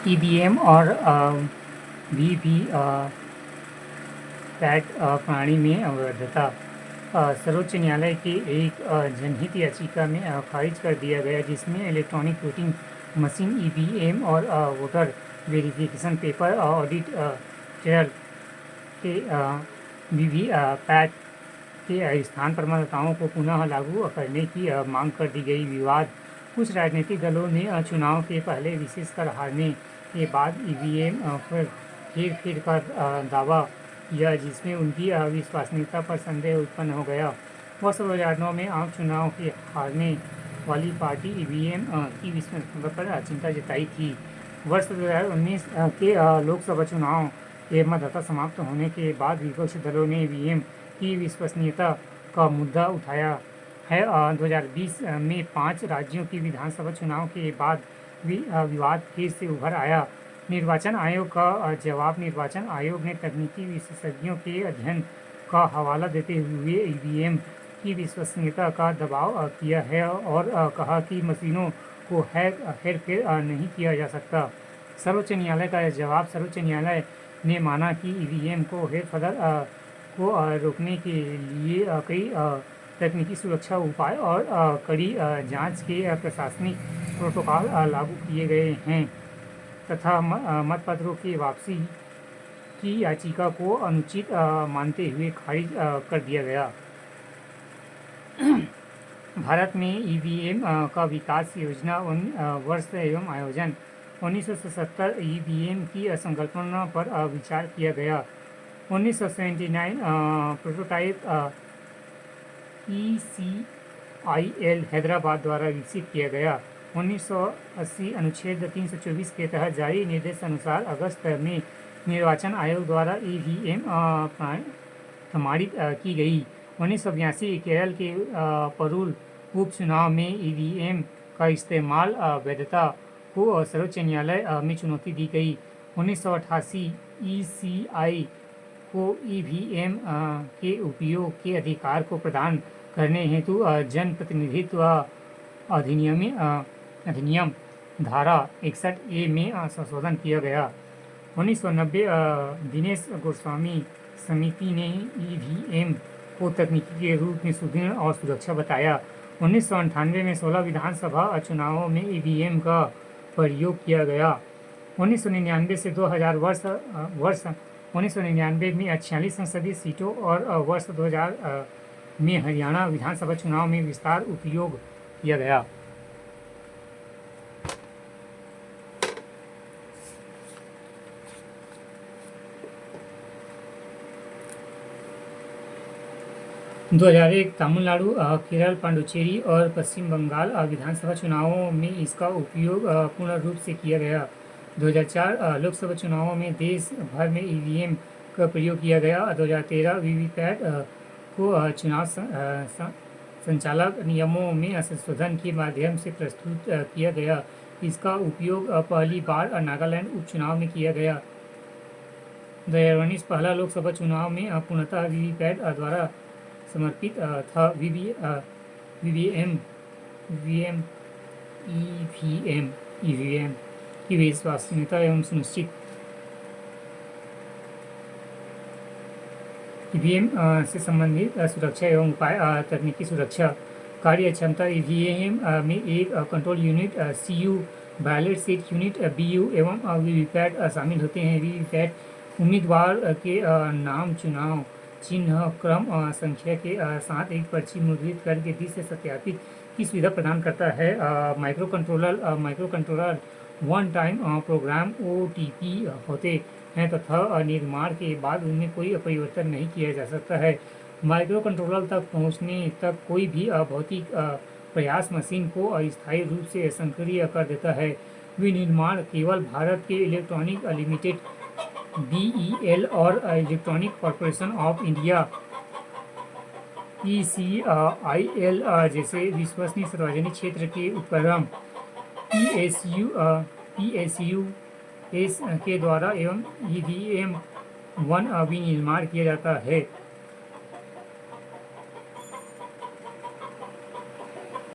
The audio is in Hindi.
ईवीएम और वीवी पैट प्रणाली में वैधता सर्वोच्च न्यायालय की एक जनहित याचिका में खारिज कर दिया गया, जिसमें इलेक्ट्रॉनिक वोटिंग मशीन ईवीएम और voter verification paper audit trail के वीवी पैट के स्थान पर मतदाताओं को पुनः लागू करने की मांग कर दी गई। विवाद कुछ राजनीतिक दलों ने चुनाव के पहले विशेषकर हारने के बाद ईवीएम पर हेरफेर का दावा किया, जिसमें उनकी विश्वसनीयता पर संदेह उत्पन्न हो गया। वर्ष 2009 में आम चुनाव के हारने वाली पार्टी ईवीएम की विश्वसनीयता पर चिंता जताई थी। वर्ष 2019 के लोकसभा चुनाव के मतदाता समाप्त होने के बाद विपक्षी दलों ने ईवीएम की विश्वसनीयता का मुद्दा उठाया है। 2020 में 5 राज्यों की विधानसभा चुनाव के बाद विवाद फिर से उभर आया। निर्वाचन आयोग का जवाब निर्वाचन आयोग ने तकनीकी विशेषज्ञों के अध्ययन का हवाला देते हुए ईवीएम की विश्वसनीयता का दबाव किया है और कहा कि मशीनों को हेरफेर नहीं किया जा सकता। सर्वोच्च न्यायालय का जवाब सर्वोच्च न्यायालय ने माना कि ईवीएम को हेरफेर को रोकने के लिए कई तकनीकी सुरक्षा उपाय और कड़ी जांच के प्रशासनिक प्रोटोकॉल लागू किए गए हैं तथा मतपत्रों की वापसी की याचिका को अनुचित मानते हुए खारिज कर दिया गया। भारत में ईवीएम का विकास योजना वर्ष एवं आयोजन 1970 ईवीएम की संकल्पना पर विचार किया गया। 1979 प्रोटोटाइप ECIL हैदराबाद द्वारा विकसित किया गया। 1980 अनुच्छेद 324 के तहत जारी निर्देश अनुसार अगस्त में निर्वाचन आयोग द्वारा ईवीएम प्रमाणित की गई। 1982 केरल के परूल उपचुनाव में ईवीएम का इस्तेमाल वैधता को सर्वोच्च न्यायालय में चुनौती दी गई। 1988 ECI को ईवीएम के उपयोग के अधिकार को प्रदान करने हेतु जनप्रतिनिधित्व अधिनियम धारा 61A में संशोधन किया गया। 1990 दिनेश गोस्वामी समिति ने ईवीएम को तकनीकी के रूप में सुदृढ़ और सुरक्षा बताया। 1998 में 16 विधानसभा चुनावों में ईवीएम का प्रयोग किया गया। 1999 से 2000 वर्ष 1999 में 46 संसदीय सीटों और वर्ष 2000 में हरियाणा विधानसभा चुनाव में विस्तार उपयोग किया गया। दो 2001 तमिलनाडु, केरल, पांडुचेरी और पश्चिम बंगाल विधानसभा चुनावों में इसका उपयोग पूर्ण रूप से किया गया। 2004 लोकसभा चुनावों में देश भर में ईवीएम का प्रयोग किया गया। 2013 वीवीपैट को चुनाव संचालक नियमों में संशोधन के माध्यम से प्रस्तुत किया गया। इसका उपयोग पहली बार नागालैंड उपचुनाव में किया गया। 2019 पहला लोकसभा चुनाव में पूर्णतः वीवीपैट द्वारा समर्पित था। ईवीएम की विश्वसनीयता एवं सुनिश्चित ईवीएम से संबंधित सुरक्षा एवं उपाय तकनीकी सुरक्षा कार्य क्षमता ईवीएम में एक control unit CU, ballot seat unit BU एवं वीवीपैट शामिल होते हैं। वीवीपैट उम्मीदवार के नाम, चुनाव चिन्ह, क्रम संख्या के साथ एक पर्ची मुद्रित करके 20 से सत्यापित की सुविधा प्रदान करता है। Microcontroller one time program OTP होते हैं तथा निर्माण के बाद उनमें कोई परिवर्तन नहीं किया जा सकता है। माइक्रो कंट्रोलर तक पहुंचने तक कोई भी भौतिक प्रयास मशीन को अस्थायी रूप से सक्रिय कर देता है। विनिर्माण केवल भारत के इलेक्ट्रॉनिक लिमिटेड BEL और electronic corporation of India ECIL जैसे विश्वसनीय सार्वजनिक क्षेत्र के उपक्रम PSUs के द्वारा एवं EVM-1 विनिर्माण किया जाता है।